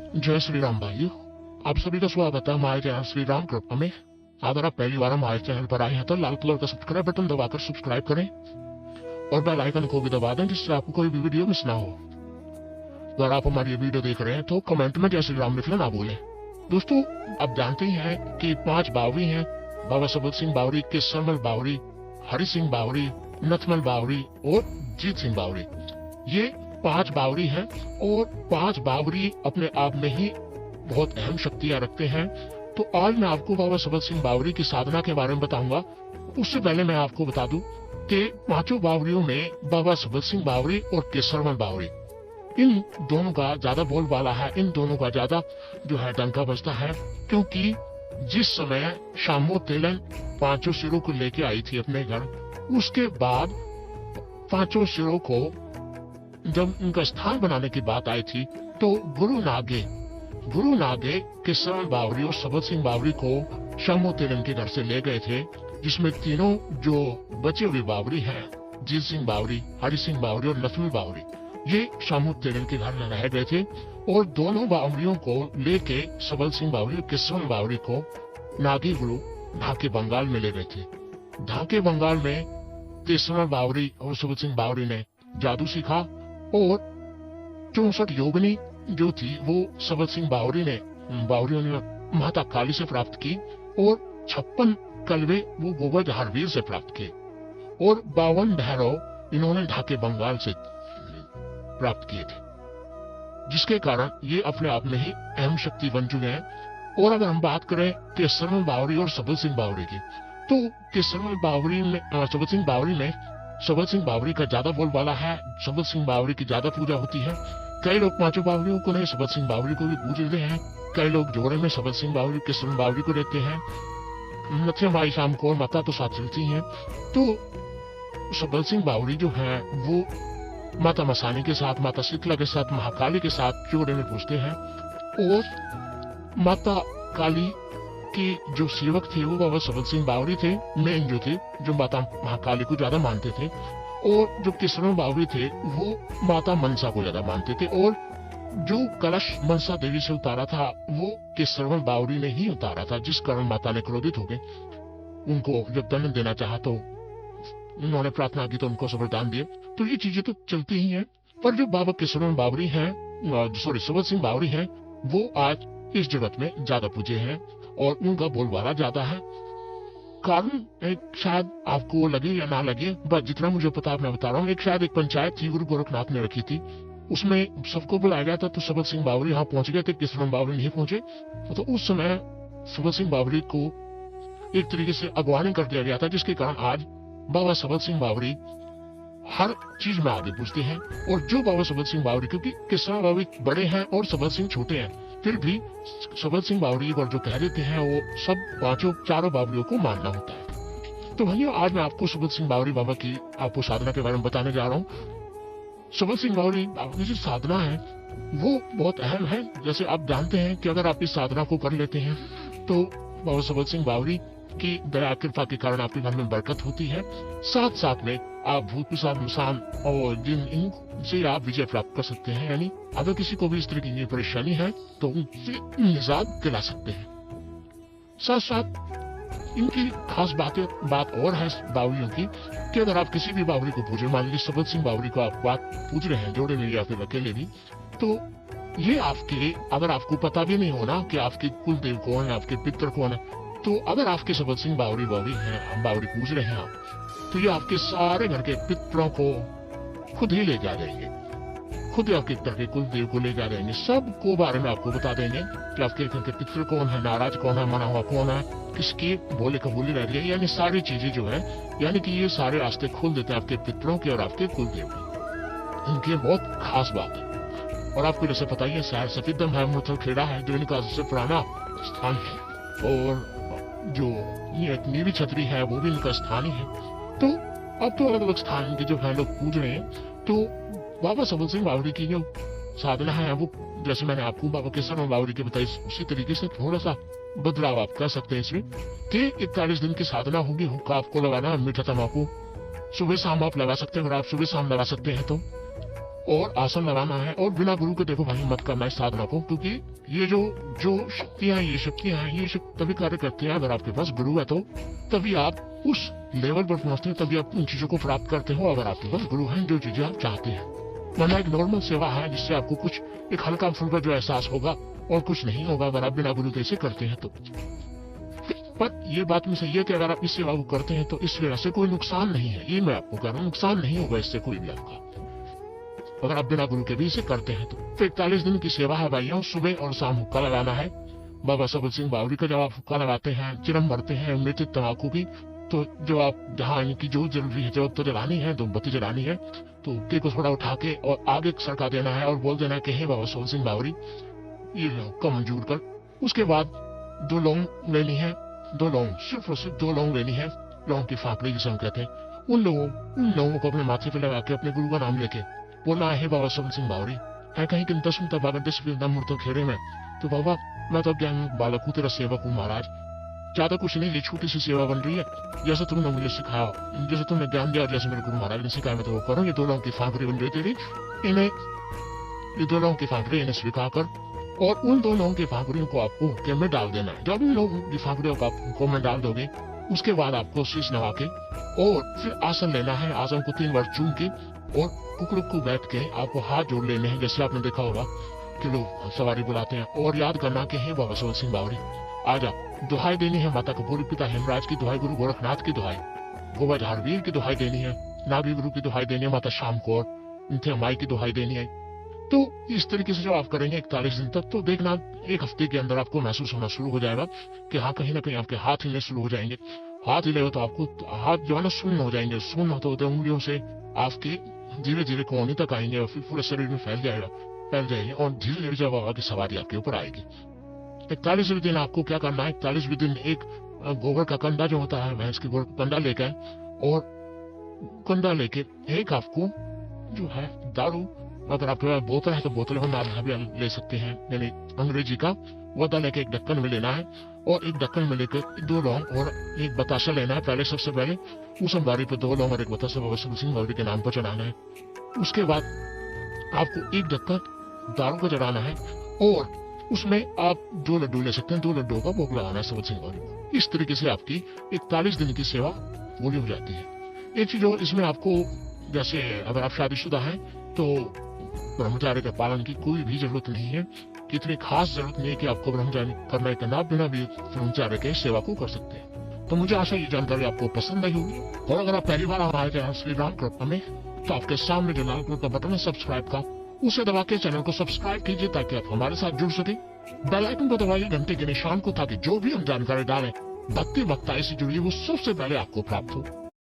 जय श्री राम भाइयों। आप सभी का स्वागत है हमारे चैनल श्री राम कृपा में। अगर आप पहली बार हमारे चैनल पर आए हैं तो लाल कलर का सब्सक्राइब बटन दबाकर सब्सक्राइब करें और बेल आइकन को भी दबा दें जिससे आपको कोई भी वीडियो मिस ना हो। अगर आप हमारी ये वीडियो देख रहे हैं तो कमेंट में जय श्री राम लिखना ना भूलें। दोस्तों, आप जानते ही हैं कि 5 बावरी हैं, बाबा सबल सिंह बावरी, केसरमल बावरी, हरि सिंह बावरी, नथमल बावरी और जीत सिंह बावरी। ये 5 बावरी हैं और 5 बावरी अपने आप में ही बहुत अहम शक्तियां रखते हैं। तो आज मैं आपको बाबा सबल सिंह बावरी की साधना के बारे में बताऊंगा। उससे पहले मैं आपको बता दूं कि 5 बावरियों में बाबा सबल सिंह बावरी और केसरमल बावरी, इन दोनों का ज्यादा बोलबाला है, इन दोनों का ज्यादा जो है डंका बजता है। क्योंकि जिस समय शामो तेलन 5 सिरों को लेके आई थी अपने घर, उसके बाद 5 सिरों को जब उनका स्थान बनाने की बात आई थी तो गुरु नागे केसरमल बावरी और सबल सिंह बावरी को शामो तेलन के घर से ले गए थे, जिसमें तीनों जो बचे हुए बावरी हैं, जीत सिंह बावरी, हरि सिंह बावरी और नथमल बावरी, ये शामो तेलन के घर में रह गए थे। और दोनों बावरियों को लेके सबल सिंह बावरी और केसरमल बावरी को नागी गुरु ढाके बंगाल में ले गए थे। ढाके बंगाल में केसरमल बावरी और सबल सिंह बावरी ने जादू सीखा और 64 योगिनी जो थी वो सबल सिंह बावरियों ने माता काली से प्राप्त की और 56 कलवे वो गोवर्ध हरवीर से प्राप्त किए और 52 भैरव इन्होंने ढाके बंगाल से प्राप्त किए थे, जिसके कारण ये अपने आप में ही अहम शक्ति बन चुके हैं। और अगर हम बात करें केसरमल बावरी और सबल सिंह बावरी की, तो केसरमल बावरी में सबल सिंह बावरी का ज्यादा बोलबाला है, सबल सिंह बावरी की ज्यादा पूजा होती है। कई लोग 5 बावरियों को नहीं, सबल सिंह बावरी को भी पूजते हैं। कई लोग जोड़े में सबल सिंह बावरी केसरमल बावरी को रहते हैं। नथिया माई शाम को माता तो साथ चलती हैं। तो सबल सिंह बावरी जो है वो माता मसानी के साथ, माता शीतला के साथ, महाकाली के साथ जोड़े में पूजते हैं। और माता काली के जो सेवक थे वो बाबा सबल सिंह बावरी थे, मेन जो थे, जो माता महाकाली को ज्यादा मानते थे। और जो केसरमल बावरी थे वो माता मनसा को ज्यादा मानते थे। और जो कलश मनसा देवी से उतारा था वो केसरमल बावरी ने ही उतारा था, जिस कारण माता ने क्रोधित हो गए। उनको जब दंड देना चाहा तो उन्होंने प्रार्थना की तो उनको वरदान दिए। तो ये चीजें तो चलती ही हैं। पर जो बाबा केसरमल बावरी हैं, सबल सिंह बावरी हैं, वो आज इस जगत में ज्यादा पूजे हैं और उनका बोलबाला ज्यादा है। कारण एक शायद आपको लगे या ना लगे, बस जितना मुझे पता मैं बता रहा हूँ। शायद एक पंचायत थी गुरु गोरखनाथ ने रखी थी, उसमें सबको बुलाया गया था। तो सबल सिंह बावरी यहाँ पहुंच गए थे, केसरमल बावरी नहीं पहुंचे। तो उस समय सबल सिंह बावरी को एक तरीके से अगवानी कर दिया गया था, जिसके कारण आज बाबा सबल सिंह बावरी हर चीज में आगे पूछते हैं। और जो बाबा सबल सिंह बावरी, क्योंकि केसरमल बावरी बड़े हैं और सबल सिंह छोटे हैं, फिर भी सबल सिंह बावरी और जो कह देते हैं वो सब 4 बावरियों को मानना होता है। तो भैया आज मैं आपको सबल सिंह बावरी बाबा की आपको साधना के बारे में बताने जा रहा हूँ। सबल सिंह बावरी बाबा की जो साधना है वो बहुत अहम है। जैसे आप जानते हैं कि अगर आप इस साधना को कर लेते हैं तो बाबा सबल सिंह बावरी की दया कृपा के कारण आपके घर में बरकत होती है। साथ साथ में आप भूत पिशाच मसान और जिन इनसे आप विजय प्राप्त कर सकते हैं। यानी अगर किसी को भी इस तरह की परेशानी है तो उनसे निजात दिला सकते हैं। साथ साथ इनकी खास बात और है बावरियों की कि अगर आप किसी भी बावरी को पूजे, मान लीजिए सबल सिंह बावरी को आप बात पूज रहे हैं जोड़े में या फिर अकेले भी, तो ये आपके, अगर आपको पता भी नहीं होना कि आपके कुल देव कौन है, आपके पितर कौन है, तो अगर आपके सबल सिंह बावरी हैं, बावरी पूज रहे हैं आप, तो ये आपके सारे घर के पितरों को खुद ही ले जा देंगे, खुद ही आपके घर के कुल देव को ले जा देंगे। सबको बारे में आपको बता देंगे कि आपके घर के पितर कौन है, नाराज कौन है, मना हुआ कौन है, किसकी बोले कबूली रह रही है। यानी सारी चीजें जो है, यानी कि ये सारे रास्ते खोल देते हैं आपके पितरों के और आपके कुल देव के। इनकी बहुत खास बात है। और आपको जैसे पता ही है, शहर सफेदम है, मुथल खेड़ा है, जो इनका सबसे पुराना स्थान है। और जो ये नीली छतरी है वो भी इनका स्थान ही है। तो अब तो अलग अलग स्थान के जो है लोग पूज रहे हैं। तो बाबा सबल सिंह बावरी की जो साधना है वो, जैसे मैंने आपको बाबा केसरमल बावरी की बताई, उसी तरीके से थोड़ा सा बदलाव आप कर सकते हैं इसमें कि 41 दिन की साधना होगी। हुक्का आपको लगाना है, मीठा तम्बाकू सुबह शाम आप लगा सकते हैं, अगर आप सुबह शाम लगा सकते हैं तो। और आसन लगाना है। और बिना गुरु के देखो भाई मत करना इस साधना को, क्योंकि ये जो जो शक्तियां हैं ये तभी कार्य करते हैं अगर आपके पास गुरु है, तो तभी आप उस लेवल पर पहुंचते हैं, तभी आप उन चीजों को प्राप्त करते हो अगर आपके पास गुरु है, जो चीजें आप चाहते हैं। वरना एक नॉर्मल सेवा है जिससे आपको कुछ एक हल्का फुल्का जो एहसास होगा और कुछ नहीं होगा अगर आप बिना गुरु के इसे करते हैं तो। पर ये बात में सही है कि अगर आप इस सेवा को करते हैं तो इस सेवा से कोई नुकसान नहीं है, ये मैं आपको कह रहा हूँ, नुकसान नहीं होगा इससे कोई भी आपका, अगर आप बिना गुरु के भी इसे करते हैं तो। 41 दिन की सेवा है भाइयों, सुबह और शाम हुक्का लगाना है। बाबा सबल सिंह बावरी का जब आप हुक्का लगाते हैं, चिरम भरते हैं मृत्यु तंबाकू की, तो जो आप जहाँ इनकी जो जल रही है, जब तो जलानी है, तो बत्ती जलानी है, तो हुक्के को थोड़ा उठा के और आगे सरका देना है और बोल देना है कि हे बाबा सबल सिंह बावरी ये हुक्का मंजूर कर। उसके बाद 2 लौंग लेनी है, 2 लौंग, सिर्फ और सिर्फ 2 लौंग लेनी है, लौंग की फाफड़ी जिसे हम कहते हैं। उन लोगों को अपने माथे पे लगा के अपने गुरु का नाम लेके बोलना है बाबा सबल सिंह बावरी है कहीं कि 10 मिनट बाबा 10 मूर्त खेड़े में, तो बाबा मैं तो ज्ञान बालक हूँ, तेरा सेवक हूँ महाराज, ज्यादा कुछ नहीं, ये छोटी सी सेवा बन रही है, जैसे तुमने मुझे सिखाया, जैसे तुमने ज्ञान दिया, जैसे मेरे गुरु महाराज ने सिखाया मैं तो वो करूँ। ये 2 लौंग की फाफड़ी बन रही तेरी, इन्हें ये 2 लौंग की फाफड़ी इन्हें स्वीकार कर, और उन 2 लौंग की फाफड़ियों को आपको हुक्के में डाल देना है। जब इन लोगों की फाफड़ियों को आप हुक्के में डाल दोगे, उसके बाद आपको शीश नवा के और फिर आसन लेना है। आसन को 3 बार चूम के और कुकड़ुक को बैठ के आपको हाथ जोड़ लेने हैं, जैसे आपने देखा होगा कि लोग सवारी बुलाते हैं, और याद करना कि हे बाबा सबल सिंह बावरी आजा। दुहाई देनी है माता कपूरी पिता हेमराज की दुहाई, गुरु गोरखनाथ की दुहाई, गोवा झारवीर की दुहाई देनी है, नाभी गुरु की दुहाई देनी है, माता शाम कौर इनके माई की दुहाई देनी है। तो इस तरीके से जब आप करेंगे 41 दिन तक, तो देखना 1 हफ्ते के अंदर आपको महसूस होना शुरू हो जाएगा कि हाँ कहीं ना कहीं आपके हाथ हिलने शुरू हो जाएंगे। हाथ हिले तो आपको हाथ जो है ना शून्य हो जाएंगे, शून्य होते उंगलियों से आपके धीरे धीरे कोहनी तक आएंगे और फिर पूरे शरीर में फैल जाएंगे और धीरे धीरे जब बाबा की सवारी आपके ऊपर आएगी। 41वें दिन आपको क्या करना है, 41वें दिन एक गोबर का कंधा जो होता है, भैंस की गोबर का कंधा लेकर, और कंधा लेके एक आपको जो है दारू, अगर आपके पास बोतल है तो बोतल में भी ले सकते हैं, यानी अंग्रेजी का वदा लेके एक ढक्कन में लेना है, और एक ढक्कन में लेकर 2 लौंग और एक बताशा लेना है। पहले सबसे पहले उस अंबारी पे 2 लौंग और एक बताशा बाबा सबल सिंह बावरी के नाम पर चढ़ाना है। उसके बाद आपको एक ढक्कन दारू का चढ़ाना है, और उसमें आप 2 लड्डू ले सकते हैं, 2 लड्डू का भोग लगाना है सबल सिंह बावरी को। इस तरीके से आपकी 41 दिन की सेवा पूरी हो जाती है। एक चीज और इसमें आपको, जैसे अगर आप शादीशुदा हैं तो ब्रह्मचार्य के पालन की कोई भी जरूरत नहीं है, इतनी खास जरूरत नहीं है कि आपको ब्रह्मचार्य करना है, करना बिना भी ब्रह्मचार्य के सेवा को कर सकते हैं। तो मुझे आशा ये जानकारी आपको पसंद आई होगी, और अगर आप पहली बार हमारे चैनल श्री राम कृपा में, तो आपके सामने जो लाल कलर का बटन है सब्सक्राइब का, उसे दबा के चैनल को सब्सक्राइब कीजिए ताकि आप हमारे साथ जुड़ सके। बेल आइकन को दबाइए घंटे के निशान को, ताकि जो भी हम जानकारी डालें भक्ति वक्ता से जुड़ी वो सबसे पहले आपको प्राप्त हो।